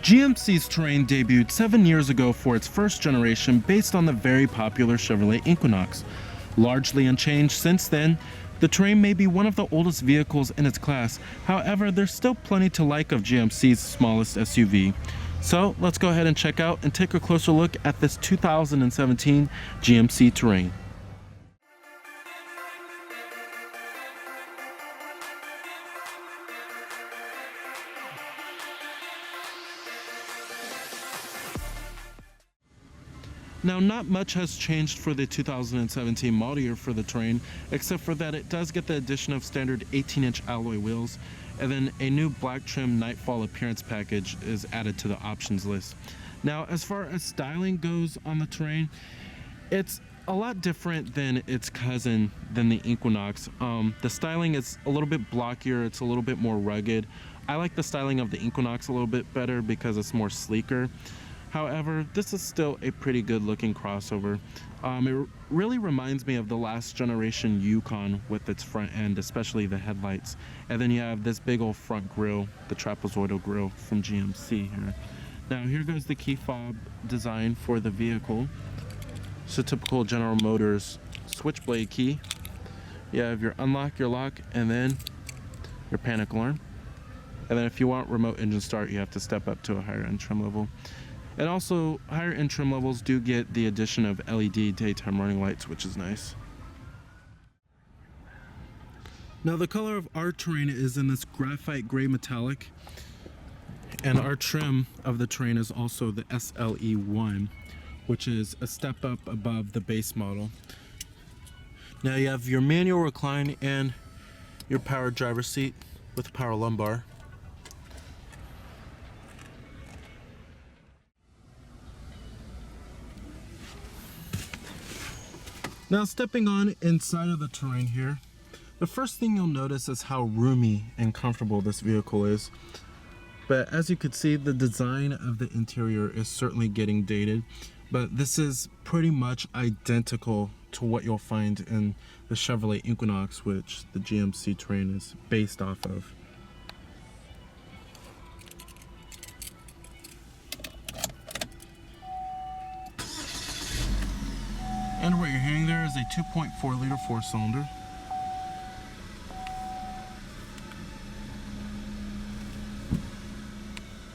GMC's Terrain debuted 7 years ago for its first generation based on the very popular Chevrolet Equinox. Largely unchanged since then, the Terrain may be one of the oldest vehicles in its class. However, there's still plenty to like of GMC's smallest SUV. So let's go ahead and check out and take a closer look at this 2017 GMC Terrain. Now, not much has changed for the 2017 model year for the Terrain, except for that it does get the addition of standard 18-inch alloy wheels, and then a new black trim Nightfall appearance package is added to the options list. Now, as far as styling goes on the Terrain, it's a lot different than its cousin, than the Equinox. The styling is a little bit blockier, it's a little bit more rugged. I like the styling of the Equinox a little bit better because it's more sleeker. However, this is still a pretty good looking crossover. It really reminds me of the last generation Yukon with its front end, especially the headlights. And then you have this big old front grille, the trapezoidal grille from GMC here. Now here goes the key fob design for the vehicle. It's a typical General Motors switchblade key. You have your unlock, your lock, and then your panic alarm. And then if you want remote engine start, you have to step up to a higher end trim level. And also, higher end trim levels do get the addition of LED daytime running lights, which is nice. Now, the color of our Terrain is in this graphite gray metallic, and our trim of the Terrain is also the SLE1, which is a step up above the base model. Now you have your manual recline and your power driver's seat with power lumbar. Now, stepping on inside of the Terrain here, the first thing you'll notice is how roomy and comfortable this vehicle is. But as you can see, the design of the interior is certainly getting dated, but this is pretty much identical to what you'll find in the Chevrolet Equinox, which the GMC Terrain is based off of. And what you're hearing there is a 2.4 liter 4-cylinder.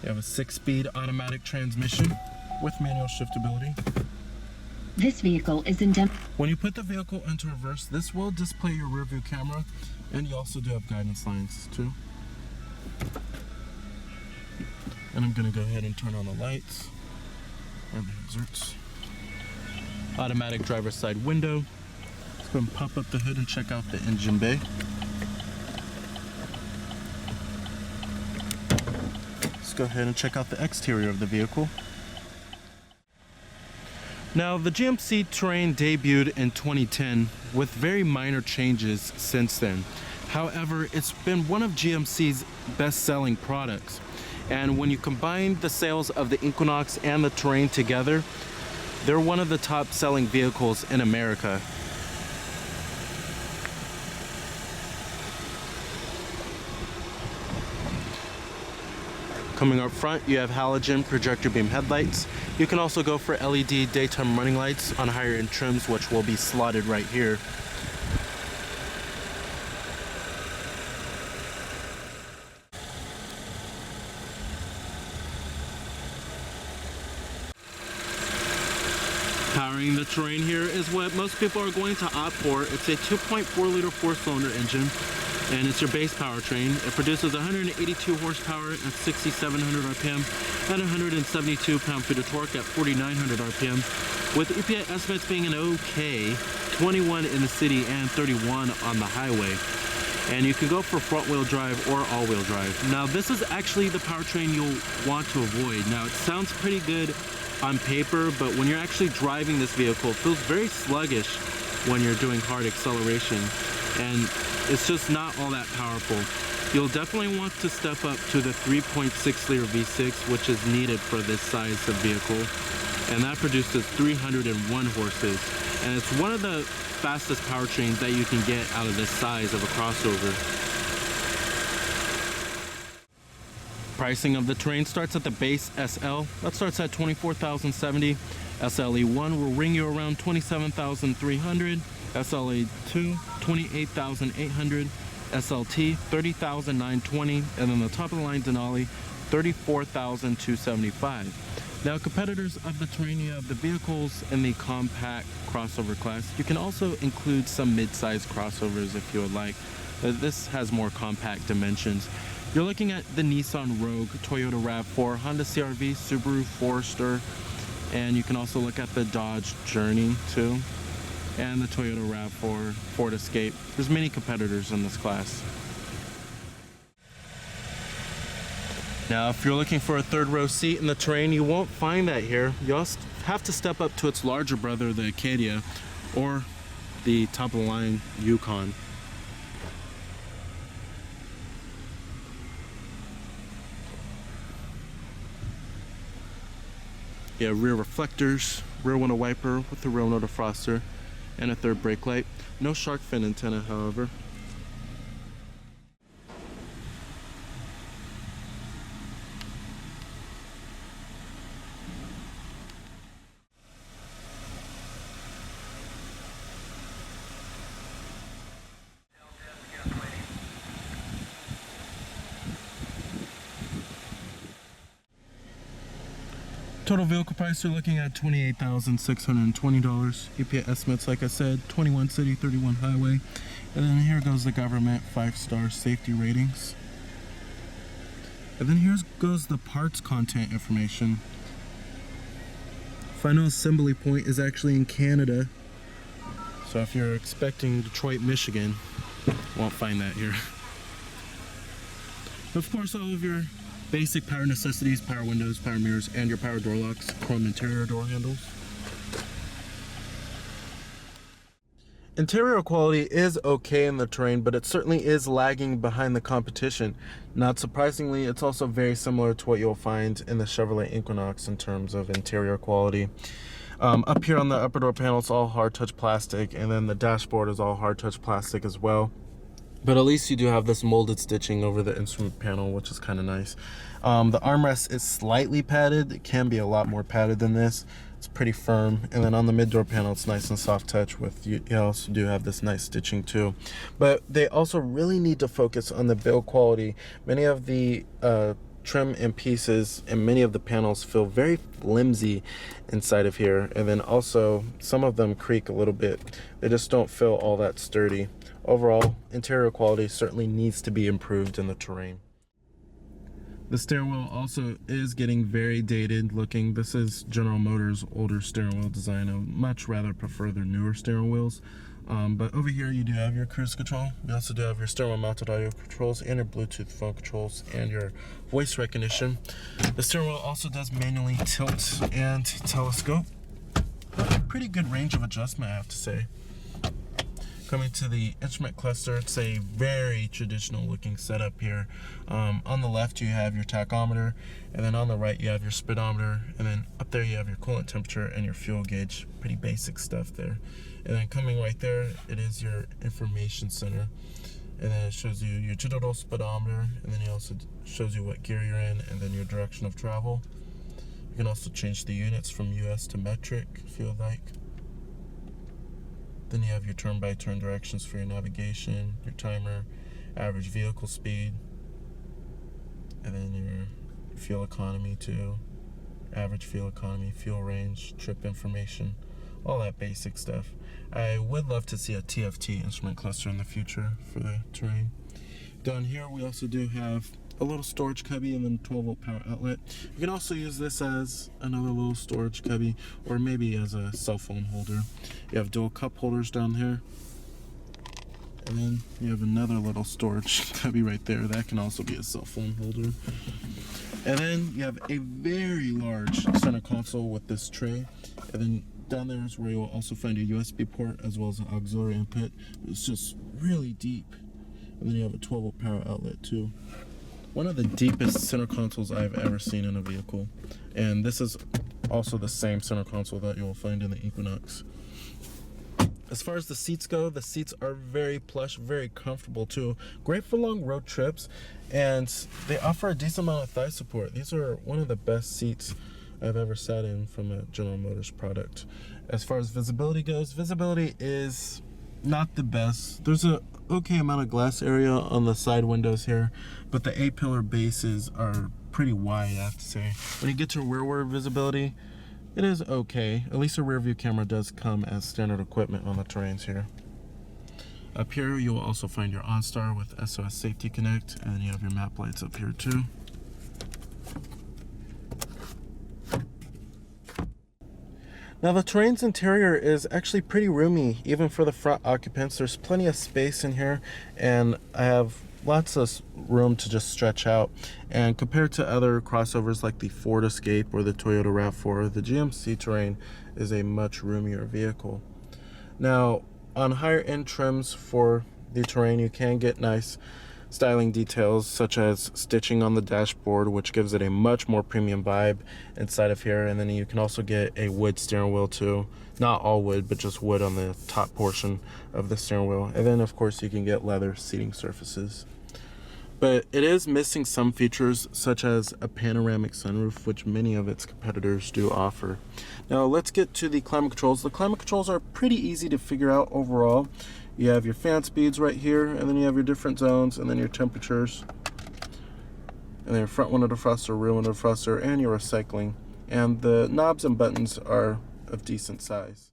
You have a 6-speed automatic transmission with manual shiftability. This vehicle is in When you put the vehicle into reverse, this will display your rear view camera, and you also do have guidance lines too. And I'm gonna go ahead and turn on the lights and the hazards. Automatic driver's side window. Let's go and pop up the hood and check out the engine bay. Let's go ahead and check out the exterior of the vehicle. Now, the GMC Terrain debuted in 2010 with very minor changes since then. However, it's been one of GMC's best-selling products. And when you combine the sales of the Equinox and the Terrain together, they're one of the top selling vehicles in America. Coming up front, you have halogen projector beam headlights. You can also go for LED daytime running lights on higher end trims, which will be slotted right here. Powering the Terrain here is what most people are going to opt for. It's a 2.4 liter 4-cylinder engine, and it's your base powertrain. It produces 182 horsepower at 6,700 RPM and 172 pound-feet of torque at 4,900 RPM, with EPA estimates being an okay 21 in the city and 31 on the highway. And you can go for front-wheel drive or all-wheel drive. Now, this is actually the powertrain you'll want to avoid. Now, it sounds pretty good on paper, but when you're actually driving this vehicle, it feels very sluggish when you're doing hard acceleration, and it's just not all that powerful. You'll definitely want to step up to the 3.6 liter V6, which is needed for this size of vehicle, and that produces 301 horses, and it's one of the fastest powertrains that you can get out of this size of a crossover. Pricing of the Terrain starts at the base SL. That starts at $24,070. SLE1 will ring you around $27,300. SLE2, $28,800. SLT, $30,920. And then the top of the line Denali, $34,275. Now, competitors of the Terrain, you have the vehicles in the compact crossover class. You can also include some mid-size crossovers if you would like. This has more compact dimensions. You're looking at the Nissan Rogue, Toyota RAV4, Honda CR-V, Subaru Forester, and you can also look at the Dodge Journey too, and the Toyota RAV4, Ford Escape. There's many competitors in this class. Now, if you're looking for a third row seat in the Terrain, you won't find that here. You'll have to step up to its larger brother, the Acadia, or the top of the line Yukon. You have rear reflectors, rear window wiper with a rear window defroster, and a third brake light. No shark fin antenna, however. Total vehicle price, you're looking at $28,620. EPA estimates, like I said, 21 city, 31 highway. And then here goes the government 5-star safety ratings. And then here goes the parts content information. Final assembly point is actually in Canada. So if you're expecting Detroit, Michigan, won't find that here. Of course, all of your basic power necessities, power windows, power mirrors, and your power door locks, chrome interior door handles. Interior quality is okay in the Terrain, but it certainly is lagging behind the competition. Not surprisingly, it's also very similar to what you'll find in the Chevrolet Equinox in terms of interior quality. Up here on the upper door panel, it's all hard touch plastic, and then the dashboard is all hard touch plastic as well. But at least you do have this molded stitching over the instrument panel, which is kind of nice. The armrest is slightly padded. It can be a lot more padded than this. It's pretty firm. And then on the mid-door panel, it's nice and soft touch. You also do have this nice stitching too. But they also really need to focus on the build quality. Many of the trim and pieces and many of the panels feel very flimsy inside of here. And then also, some of them creak a little bit. They just don't feel all that sturdy. Overall, interior quality certainly needs to be improved in the Terrain. The steering wheel also is getting very dated looking. This is General Motors' older steering wheel design. I would much rather prefer their newer steering wheels. But over here you do have your cruise control. You also do have your steering wheel mounted audio controls and your Bluetooth phone controls and your voice recognition. The steering wheel also does manually tilt and telescope. Pretty good range of adjustment, I have to say. Coming to the instrument cluster, it's a very traditional looking setup here. On the left you have your tachometer, and then on the right you have your speedometer, and then up there you have your coolant temperature and your fuel gauge. Pretty basic stuff there. And then coming right there, it is your information center. And then it shows you your digital speedometer, and then it also shows you what gear you're in, and then your direction of travel. You can also change the units from US to metric if you would like. Then you have your turn-by-turn directions for your navigation, your timer, average vehicle speed, and then your fuel economy too, average fuel economy, fuel range, trip information, all that basic stuff. I would love to see a TFT instrument cluster in the future for the Terrain. Down here we also do have a little storage cubby and then 12-volt power outlet. You can also use this as another little storage cubby or maybe as a cell phone holder. You have dual cup holders down here. And then you have another little storage cubby right there. That can also be a cell phone holder. And then you have a very large center console with this tray. And then down there is where you'll also find a USB port as well as an auxiliary input. It's just really deep. And then you have a 12-volt power outlet too. One of the deepest center consoles I've ever seen in a vehicle. And this is also the same center console that you'll find in the Equinox. As far as the seats go, the seats are very plush, very comfortable too. Great for long road trips, and they offer a decent amount of thigh support. These are one of the best seats I've ever sat in from a General Motors product. As far as visibility goes, visibility is not the best. There's a okay amount of glass area on the side windows here, but the A-pillar bases are pretty wide, I have to say. When you get to rearward visibility, it is okay. At least a rear view camera does come as standard equipment on the Terrains here. Up here, you will also find your OnStar with SOS Safety Connect, and you have your map lights up here too. Now the Terrain's interior is actually pretty roomy, even for the front occupants. There's plenty of space in here, and I have lots of room to just stretch out. And compared to other crossovers like the Ford Escape or the Toyota RAV4, the GMC Terrain is a much roomier vehicle. Now, on higher end trims for the Terrain, you can get nice styling details such as stitching on the dashboard, which gives it a much more premium vibe inside of here. And then you can also get a wood steering wheel too. Not all wood, but just wood on the top portion of the steering wheel. And then of course you can get leather seating surfaces. But it is missing some features such as a panoramic sunroof, which many of its competitors do offer. Now let's get to the climate controls. The climate controls are pretty easy to figure out overall. You have your fan speeds right here, and then you have your different zones, and then your temperatures, and then your front window defroster, rear window defroster, and your recycling. And the knobs and buttons are of decent size.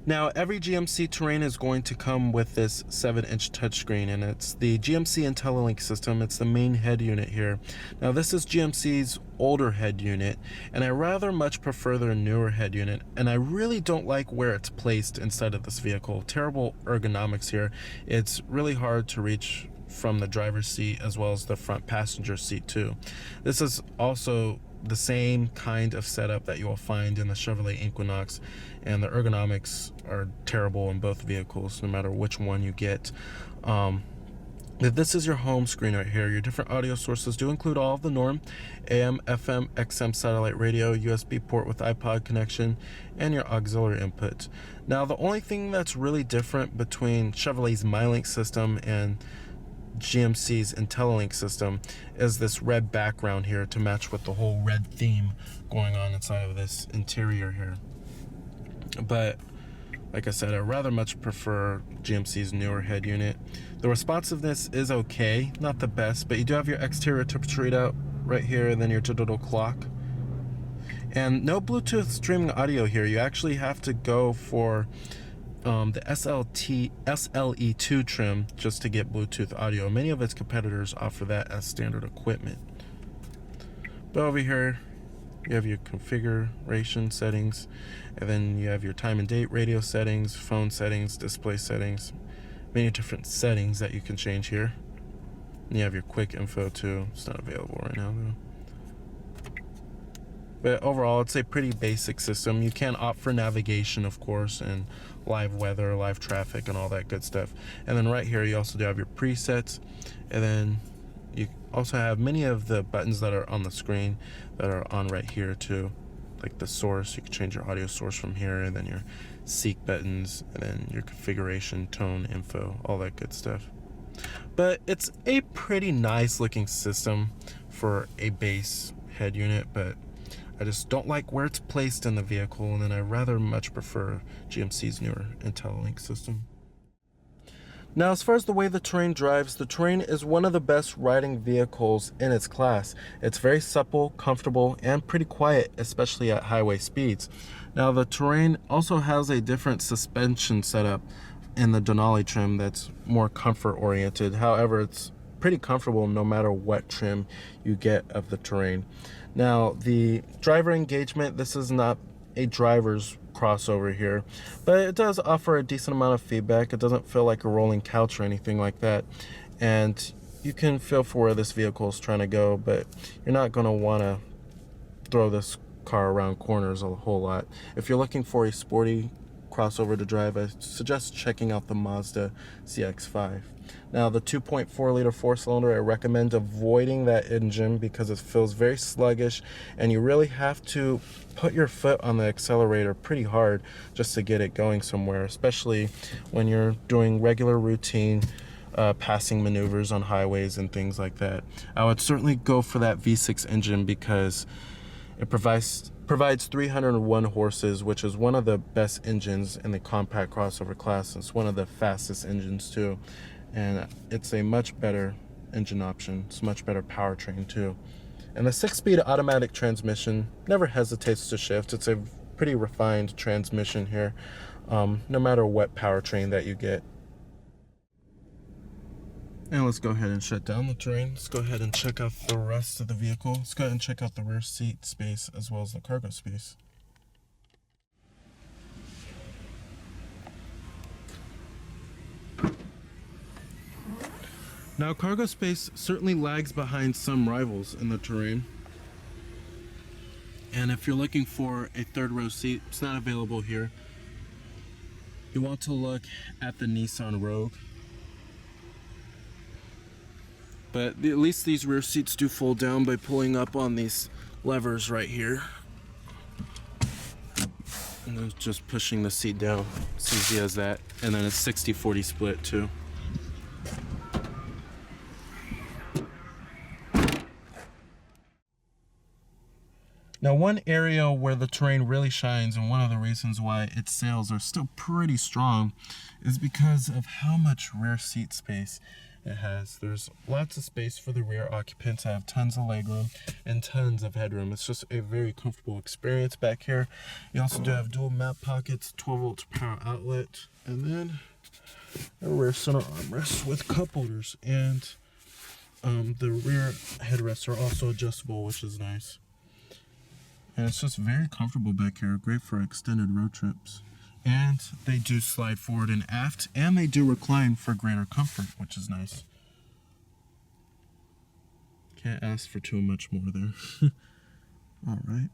Now, every GMC Terrain is going to come with this 7-inch touchscreen, and it's the GMC IntelliLink system. It's the main head unit here. Now, this is GMC's older head unit, and I rather much prefer their newer head unit, and I really don't like where it's placed inside of this vehicle. Terrible ergonomics here. It's really hard to reach from the driver's seat as well as the front passenger seat too. This is also the same kind of setup that you will find in the Chevrolet Equinox, and the ergonomics are terrible in both vehicles no matter which one you get. This is your home screen right here. Your different audio sources do include all of the norm: AM, FM, XM satellite radio, USB port with iPod connection, and your auxiliary input. Now the only thing that's really different between Chevrolet's MyLink system and GMC's IntelliLink system is this red background here to match with the whole red theme going on inside of this interior here. But like I said, I rather much prefer GMC's newer head unit. The responsiveness is okay, not the best, but you do have your exterior temperature readout right here, and then your digital clock. And no Bluetooth streaming audio here. You actually have to go for the SLE2 trim just to get Bluetooth audio. Many of its competitors offer that as standard equipment. But over here, you have your configuration settings, and then you have your time and date, radio settings, phone settings, display settings, many different settings that you can change here. And you have your quick info too. It's not available right now though. But overall, it's a pretty basic system. You can opt for navigation, of course, and live weather, live traffic, and all that good stuff. And then right here, you also do have your presets. And then you also have many of the buttons that are on the screen that are on right here too. Like the source, you can change your audio source from here, and then your seek buttons, and then your configuration, tone, info, all that good stuff. But it's a pretty nice looking system for a base head unit, but I just don't like where it's placed in the vehicle, and then I rather much prefer GMC's newer IntelliLink system. Now, as far as the way the Terrain drives, the Terrain is one of the best riding vehicles in its class. It's very supple, comfortable, and pretty quiet, especially at highway speeds. Now, the Terrain also has a different suspension setup in the Denali trim that's more comfort-oriented. However, it's pretty comfortable no matter what trim you get of the Terrain. Now, the driver engagement, this is not a driver's crossover here, but it does offer a decent amount of feedback. It doesn't feel like a rolling couch or anything like that, and you can feel for where this vehicle is trying to go, but you're not going to want to throw this car around corners a whole lot. If you're looking for a sporty crossover to drive, I suggest checking out the Mazda CX-5. Now, the 2.4 liter 4-cylinder, I recommend avoiding that engine because it feels very sluggish, and you really have to put your foot on the accelerator pretty hard just to get it going somewhere, especially when you're doing regular routine passing maneuvers on highways and things like that. I would certainly go for that V6 engine because it provides 301 horses, which is one of the best engines in the compact crossover class. It's one of the fastest engines too, and it's a much better engine option. It's a much better powertrain too. And the 6-speed automatic transmission never hesitates to shift. It's a pretty refined transmission here, no matter what powertrain that you get. And let's go ahead and shut down the Terrain. Let's go ahead and check out the rest of the vehicle. Let's go ahead and check out the rear seat space as well as the cargo space. Now, cargo space certainly lags behind some rivals in the Terrain. And if you're looking for a third row seat, it's not available here. You want to look at the Nissan Rogue. But at least these rear seats do fold down by pulling up on these levers right here. And then just pushing the seat down. It's easy as that. And then it's 60-40 split too. Now, one area where the Terrain really shines, and one of the reasons why its sales are still pretty strong, is because of how much rear seat space it has. There's lots of space for the rear occupants. I have tons of legroom and tons of headroom. It's just a very comfortable experience back here. You also do have dual map pockets, 12-volt power outlet, and then a rear center armrest with cup holders. And the rear headrests are also adjustable, which is nice. And it's just very comfortable back here, great for extended road trips. And they do slide forward and aft, and they do recline for greater comfort, which is nice. Can't ask for too much more there. All right.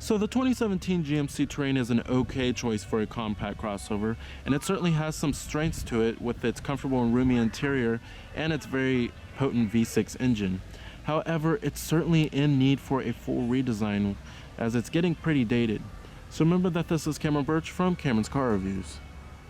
So the 2017 GMC Terrain is an okay choice for a compact crossover, and it certainly has some strengths to it with its comfortable and roomy interior and its very potent V6 engine. However, it's certainly in need for a full redesign as it's getting pretty dated. So remember that this is Cameron Birch from Cameron's Car Reviews.